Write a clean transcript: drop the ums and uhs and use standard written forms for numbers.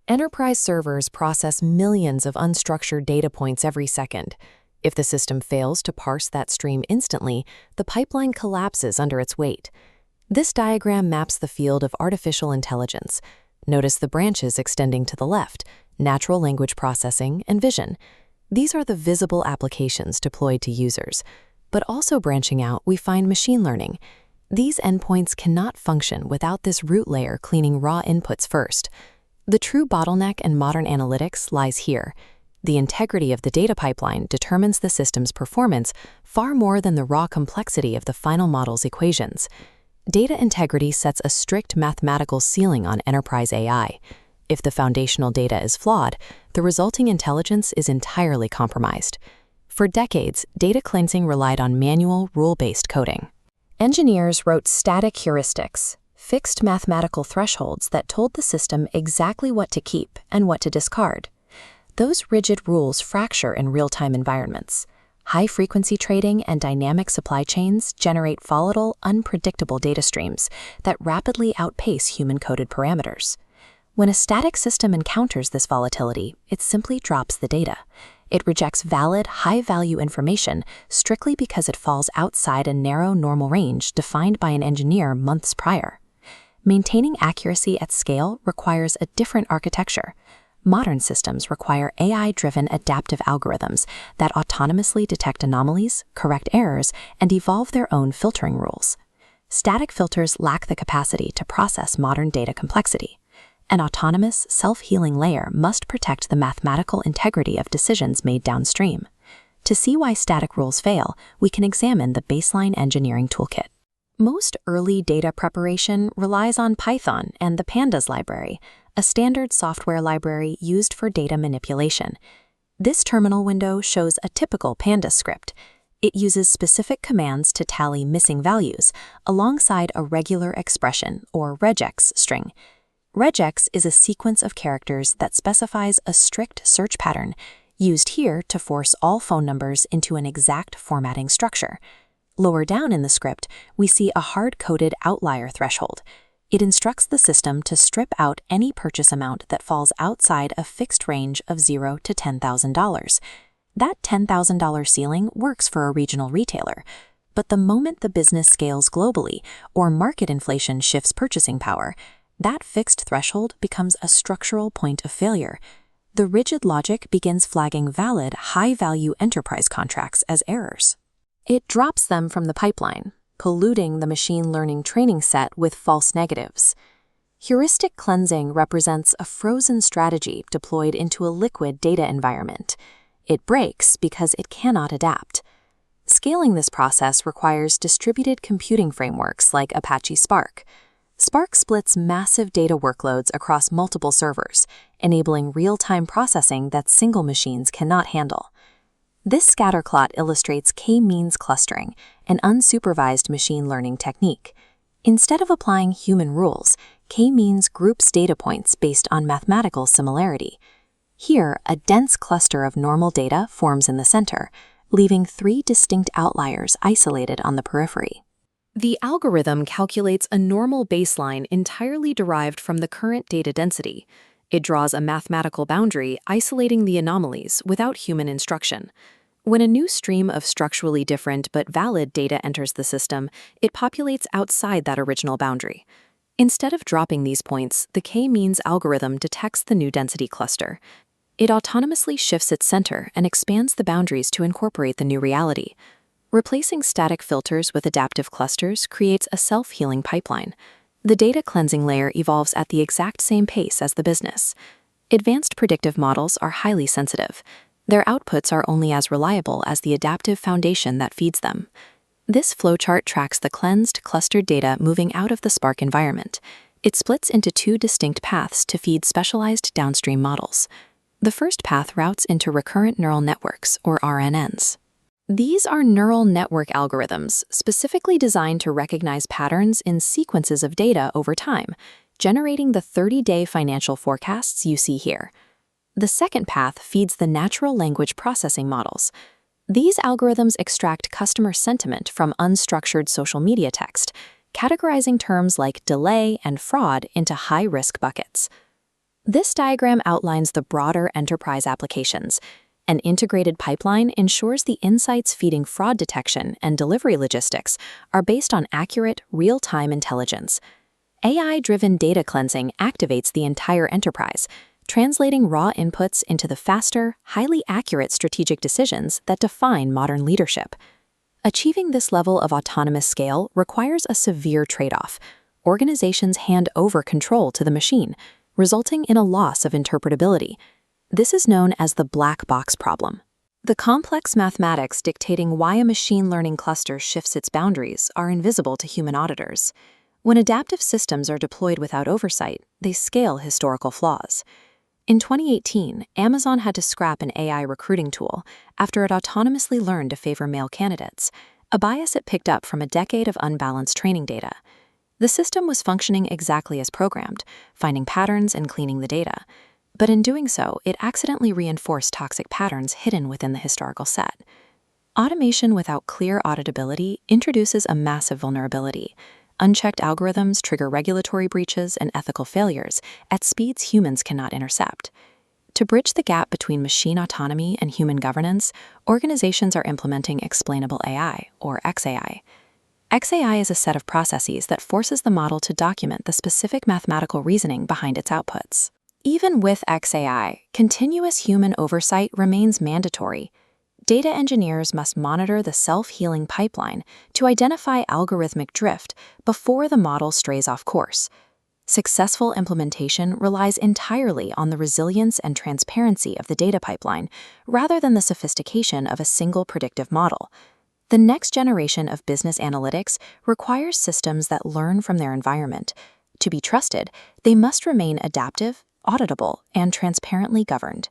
Enterprise servers process millions of unstructured data points every second. If the system fails to parse that stream instantly, the pipeline collapses under its weight. This diagram maps the field of artificial intelligence. Notice the branches extending to the left: natural language processing and vision. These are the visible applications deployed to users. But also branching out, we find machine learning. These endpoints cannot function without this root layer cleaning raw inputs first. The true bottleneck in modern analytics lies here. The integrity of the data pipeline determines the system's performance far more than the raw complexity of the final model's equations. Data integrity sets a strict mathematical ceiling on enterprise AI. If the foundational data is flawed, the resulting intelligence is entirely compromised. For decades, data cleansing relied on manual, rule-based coding. Engineers wrote static heuristics, fixed mathematical thresholds that told the system exactly what to keep and what to discard. Those rigid rules fracture in real-time environments. High-frequency trading and dynamic supply chains generate volatile, unpredictable data streams that rapidly outpace human-coded parameters. When a static system encounters this volatility, it simply drops the data. It rejects valid, high-value information strictly because it falls outside a narrow normal range defined by an engineer months prior. Maintaining accuracy at scale requires a different architecture. Modern systems require AI-driven adaptive algorithms that autonomously detect anomalies, correct errors, and evolve their own filtering rules. Static filters lack the capacity to process modern data complexity. An autonomous, self-healing layer must protect the mathematical integrity of decisions made downstream. To see why static rules fail, we can examine the baseline engineering toolkit. Most early data preparation relies on Python and the Pandas library, a standard software library used for data manipulation. This terminal window shows a typical Pandas script. It uses specific commands to tally missing values alongside a regular expression, or regex string. Regex is a sequence of characters that specifies a strict search pattern, used here to force all phone numbers into an exact formatting structure. Lower down in the script, we see a hard-coded outlier threshold. It instructs the system to strip out any purchase amount that falls outside a fixed range of $0 to $10,000. That $10,000 ceiling works for a regional retailer, but the moment the business scales globally or market inflation shifts purchasing power, that fixed threshold becomes a structural point of failure. The rigid logic begins flagging valid, high-value enterprise contracts as errors. It drops them from the pipeline, polluting the machine learning training set with false negatives. Heuristic cleansing represents a frozen strategy deployed into a liquid data environment. It breaks because it cannot adapt. Scaling this process requires distributed computing frameworks like Apache Spark. Spark splits massive data workloads across multiple servers, enabling real-time processing that single machines cannot handle. This scatterplot illustrates k-means clustering, an unsupervised machine learning technique. Instead of applying human rules, k-means groups data points based on mathematical similarity. Here, a dense cluster of normal data forms in the center, leaving 3 distinct outliers isolated on the periphery. The algorithm calculates a normal baseline entirely derived from the current data density. It draws a mathematical boundary isolating the anomalies without human instruction. When a new stream of structurally different but valid data enters the system, it populates outside that original boundary. Instead of dropping these points, the k-means algorithm detects the new density cluster. It autonomously shifts its center and expands the boundaries to incorporate the new reality. Replacing static filters with adaptive clusters creates a self-healing pipeline. The data cleansing layer evolves at the exact same pace as the business. Advanced predictive models are highly sensitive. Their outputs are only as reliable as the adaptive foundation that feeds them. This flowchart tracks the cleansed, clustered data moving out of the Spark environment. It splits into 2 distinct paths to feed specialized downstream models. The first path routes into recurrent neural networks, or RNNs. These are neural network algorithms specifically designed to recognize patterns in sequences of data over time, generating the 30-day financial forecasts you see here. The second path feeds the natural language processing models. These algorithms extract customer sentiment from unstructured social media text, categorizing terms like delay and fraud into high-risk buckets. This diagram outlines the broader enterprise applications. An integrated pipeline ensures the insights feeding fraud detection and delivery logistics are based on accurate, real-time intelligence. AI-driven data cleansing activates the entire enterprise, translating raw inputs into the faster, highly accurate strategic decisions that define modern leadership. Achieving this level of autonomous scale requires a severe trade-off. Organizations hand over control to the machine, resulting in a loss of interpretability. This is known as the black box problem. The complex mathematics dictating why a machine learning cluster shifts its boundaries are invisible to human auditors. When adaptive systems are deployed without oversight, they scale historical flaws. In 2018, Amazon had to scrap an AI recruiting tool after it autonomously learned to favor male candidates, a bias it picked up from a decade of unbalanced training data. The system was functioning exactly as programmed, finding patterns and cleaning the data. But in doing so, it accidentally reinforced toxic patterns hidden within the historical set. Automation without clear auditability introduces a massive vulnerability. Unchecked algorithms trigger regulatory breaches and ethical failures at speeds humans cannot intercept. To bridge the gap between machine autonomy and human governance, organizations are implementing explainable AI, or XAI. XAI is a set of processes that forces the model to document the specific mathematical reasoning behind its outputs. Even with XAI, continuous human oversight remains mandatory. Data engineers must monitor the self-healing pipeline to identify algorithmic drift before the model strays off course. Successful implementation relies entirely on the resilience and transparency of the data pipeline, rather than the sophistication of a single predictive model. The next generation of business analytics requires systems that learn from their environment. To be trusted, they must remain adaptive, auditable, and transparently governed.